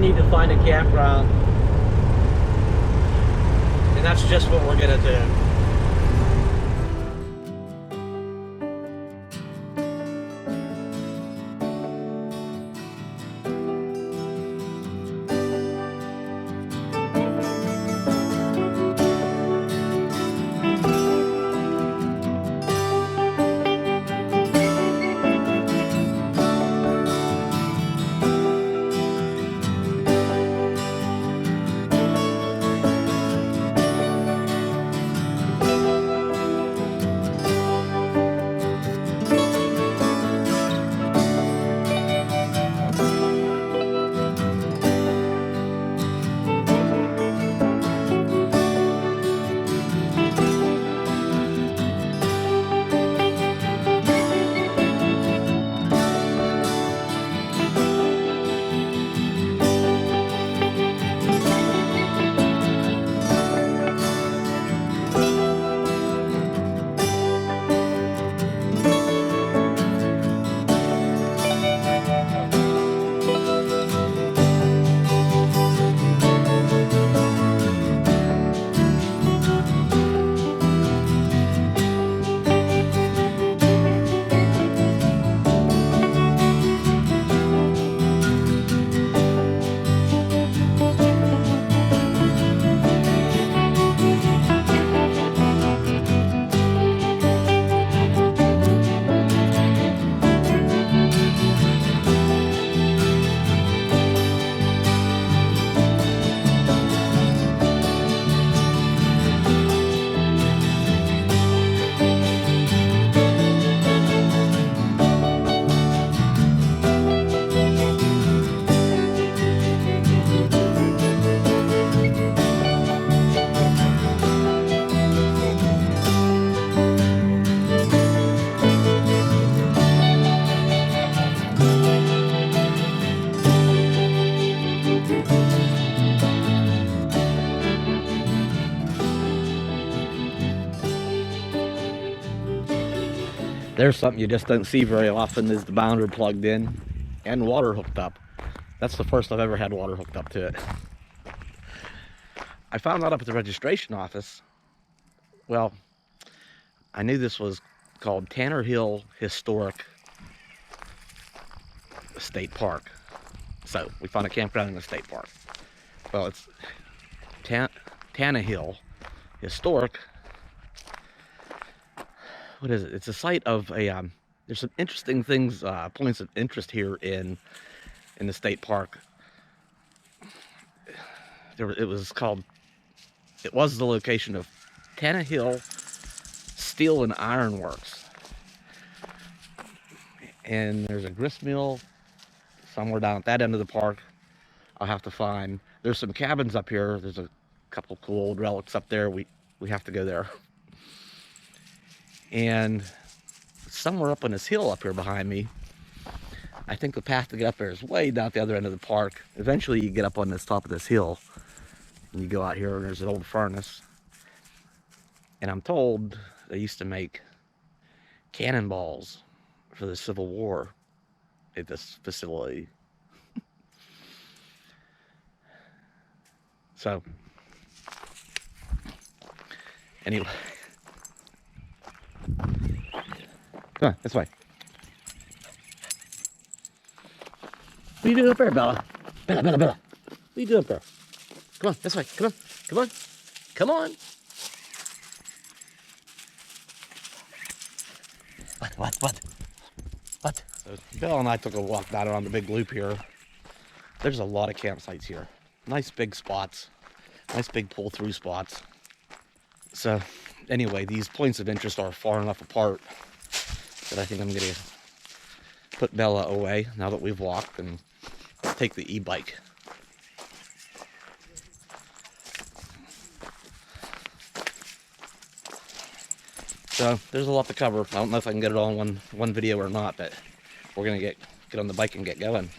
need to find a campground, and that's just what we're gonna do. There's something you just don't see very often is the bounder plugged in and water hooked up. That's the first I've ever had water hooked up to it. I found that up at the registration office. Well, I knew this was called Tanner Hill Historic State Park. So we found a campground in the state park. Well, it's Tanner Hill Historic. What is it? It's a site of a, there's some interesting things, points of interest here in the state park. It was the location of Tanner Hill Steel and Iron Works. And there's a grist mill somewhere down at that end of the park. I'll have to find, there's some cabins up here. There's a couple cool old relics up there. We have to go there. And somewhere up on this hill up here behind me, I think the path to get up there is way down at the other end of the park. Eventually you get up on this top of this hill and you go out here and there's an old furnace. And I'm told they used to make cannonballs for the Civil War at this facility. So, anyway. Come on, this way. What are you doing up there, Bella? Bella. What are you doing up there? Come on, this way. Come on. What? So Bella and I took a walk down around the big loop here. There's a lot of campsites here. Nice big spots. Nice big pull-through spots. So, anyway, these points of interest are far enough apart that I think I'm going to put Bella away now that we've walked and take the e-bike. So there's a lot to cover. I don't know if I can get it all in one video or not, but we're going to get on the bike and get going.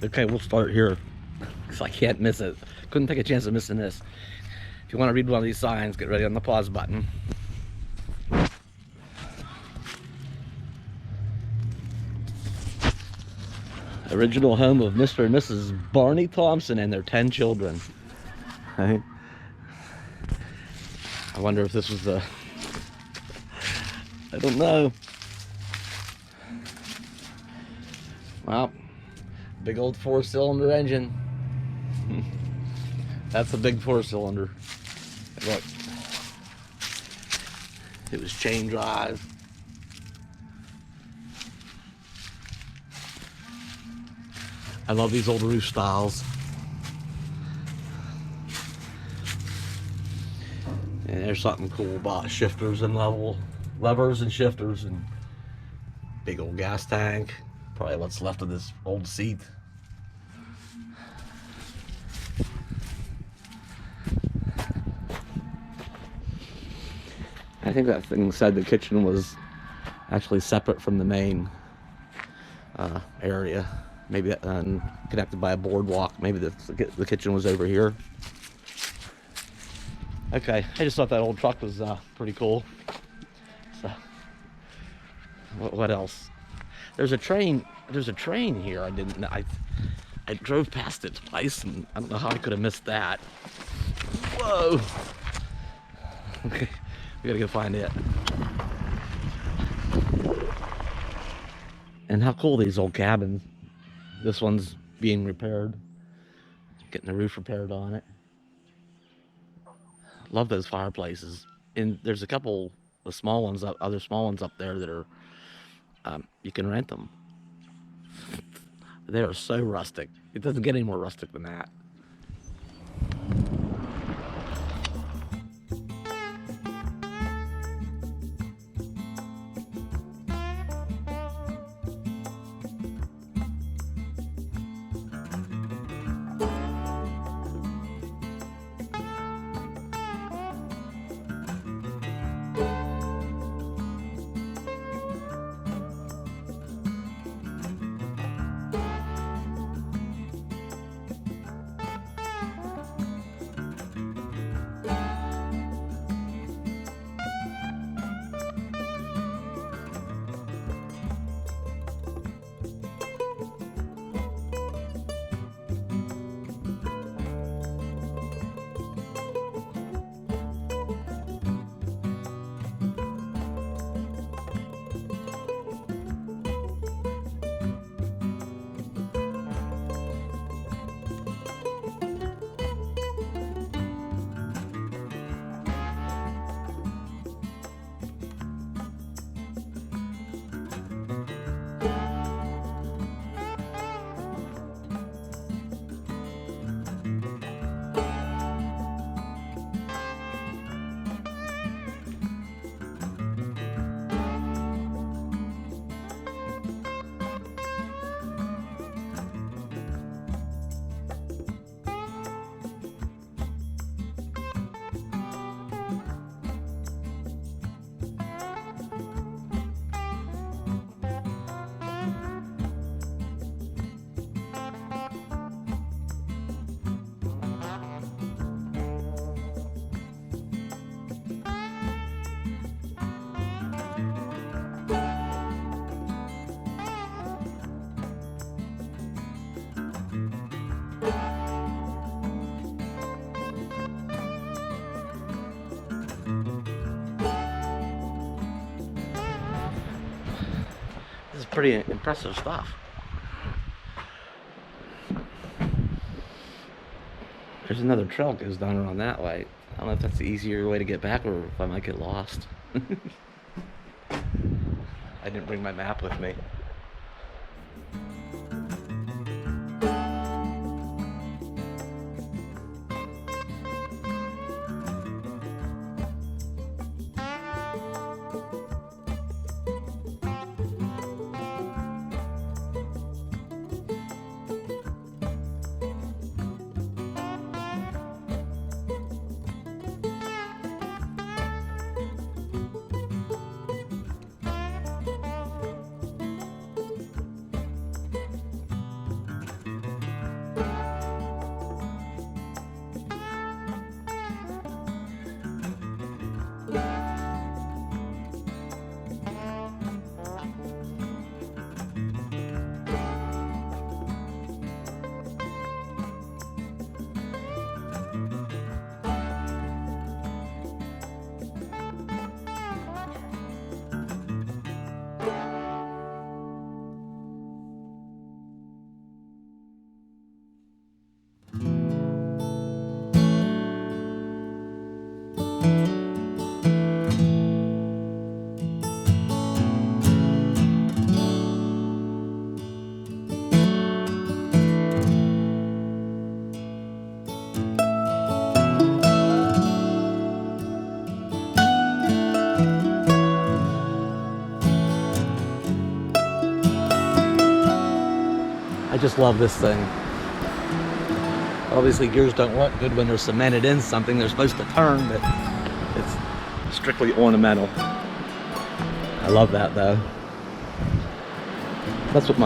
Okay, we'll start here because I can't miss it. Couldn't take a chance of missing this. If you want to read one of these signs, get ready on the pause button. Original home of Mr. and Mrs. Barney Thompson and their 10 children. Right? I wonder if this was the... I don't know. Well, big old 4-cylinder engine. That's a big 4-cylinder. Look. It was chain drive. I love these old roof styles. And there's something cool about shifters and levers and shifters and big old gas tank. Probably what's left of this old seat. I think that thing said the kitchen was actually separate from the main area. Maybe connected by a boardwalk. Maybe the kitchen was over here. Okay, I just thought that old truck was pretty cool. So, what else? There's a train. There's a train here. I didn't. I drove past it twice, and I don't know how I could have missed that. Whoa. Okay, we gotta go find it. And how cool these old cabins. This one's being repaired. Getting the roof repaired on it. Love those fireplaces. And there's a couple of small ones, other small ones up there that are, you can rent them. They are so rustic. It doesn't get any more rustic than that. This is pretty impressive stuff. There's another trail that goes down around that way. I don't know if that's the easier way to get back or if I might get lost. I didn't bring my map with me. just love this thing. Obviously gears don't look good when they're cemented in something. They're supposed to turn, but it's strictly ornamental. I love that though. That's what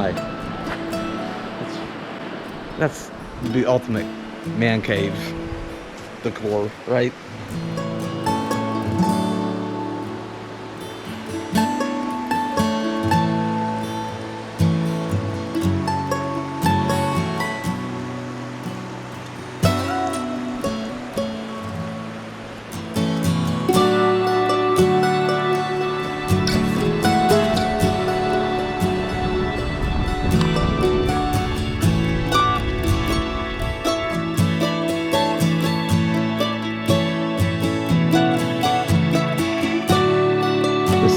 that's the ultimate man cave decor, right?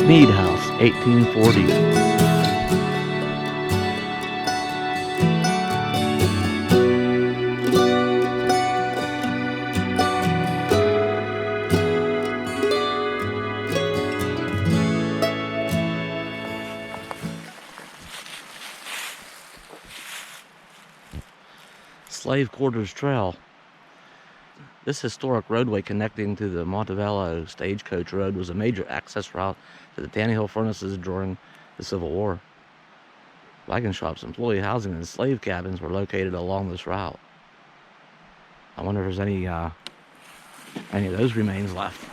Sneed House, 1840. Slave Quarters Trail. This historic roadway connecting to the Montevallo Stagecoach Road was a major access route to the Tannehill Furnaces during the Civil War. Wagon shops, employee housing, and slave cabins were located along this route. I wonder if there's any of those remains left.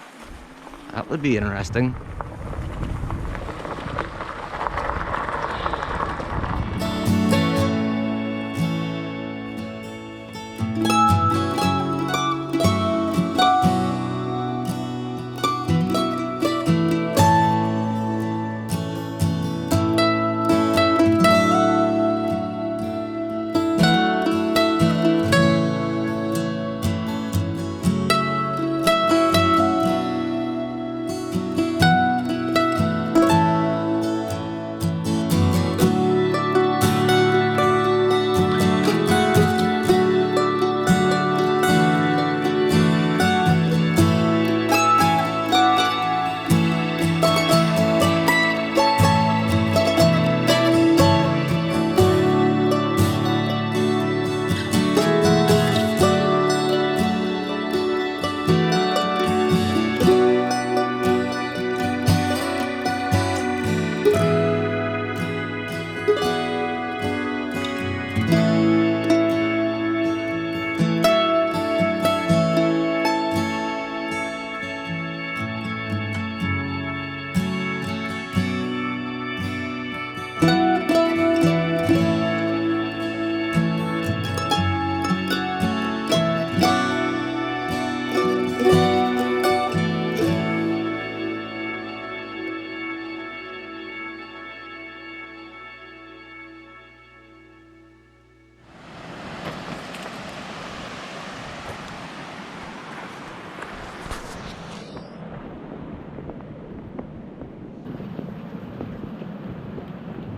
That would be interesting.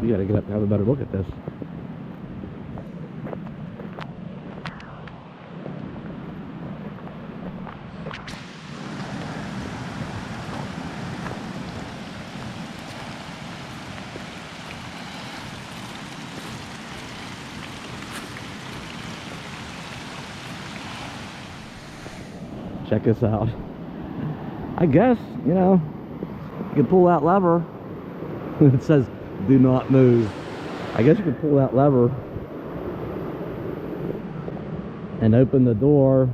We gotta get up and have a better look at this. Check this out. I guess, you know, you can pull that lever. It says, do not move. I guess you can pull that lever and open the door.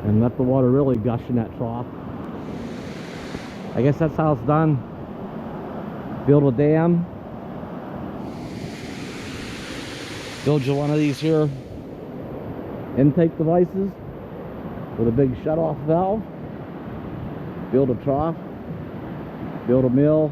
And let the water really gush in that trough. I guess that's how it's done. Build a dam. Build you one of these here intake devices with a big shut-off valve. Build a trough. Build a mill.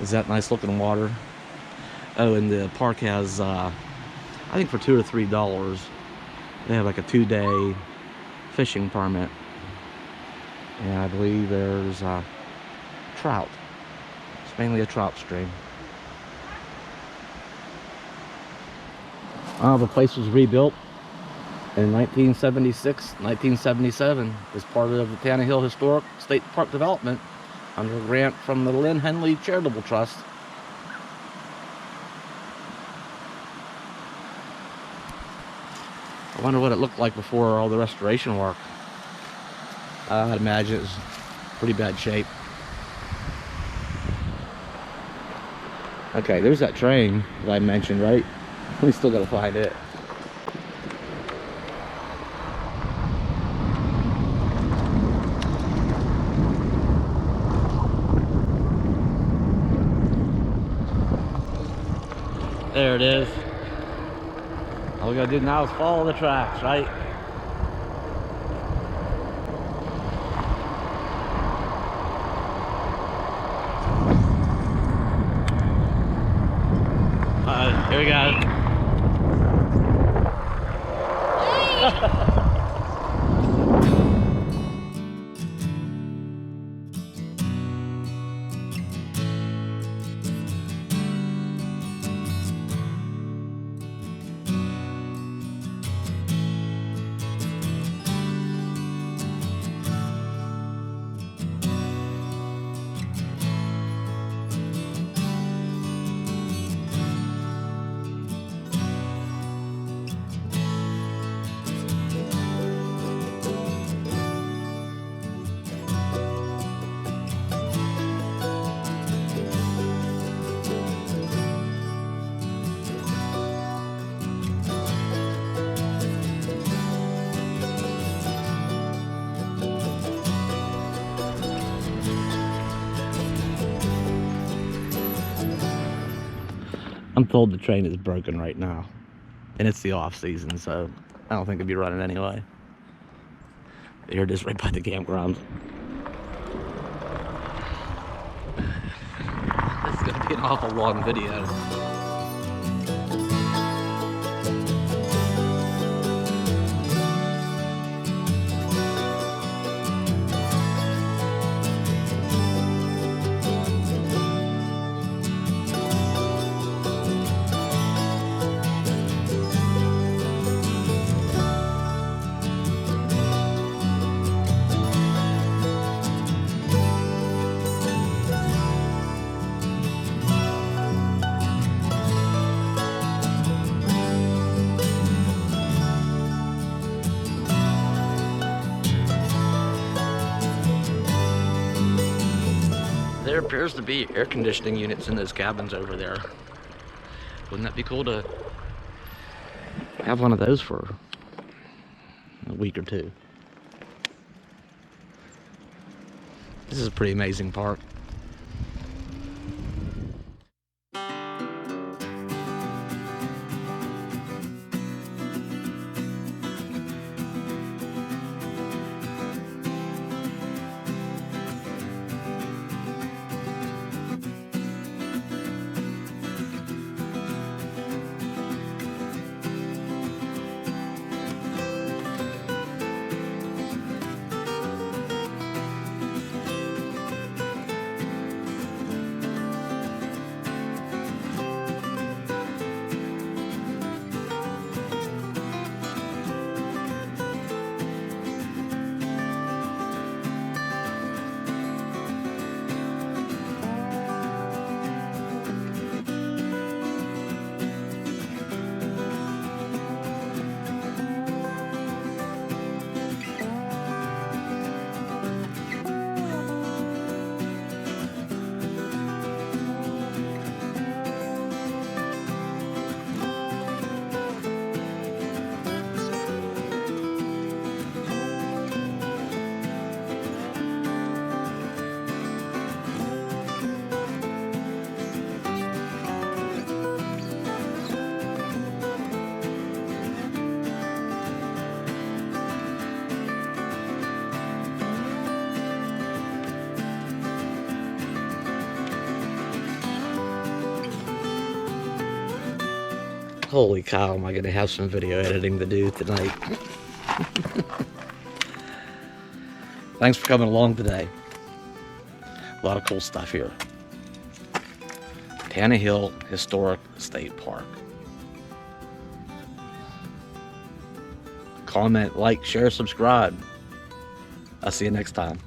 Is that nice looking water? Oh, and the park has, I think for $2 or $3, they have like a 2-day fishing permit. And I believe there's trout. It's mainly a trout stream. The place was rebuilt in 1976, 1977 as part of the Tannehill Historic State Park Development under a grant from the Lynn Henley Charitable Trust. I wonder what it looked like before all the restoration work. I'd imagine it's pretty bad shape. Okay, there's that train that I mentioned, right? We still gotta find it. There it is. All we gotta do now is follow the tracks, right? Here we go. I'm told the train is broken right now, and it's the off season, so I don't think it'll be running anyway. Here it is right by the campground. This is gonna be an awful long video. There appears to be air conditioning units in those cabins over there. Wouldn't that be cool to have one of those for a week or two? This is a pretty amazing park. Holy cow, am I going to have some video editing to do tonight. Thanks for coming along today. A lot of cool stuff here. Tannehill Historic State Park. Comment, like, share, subscribe. I'll see you next time.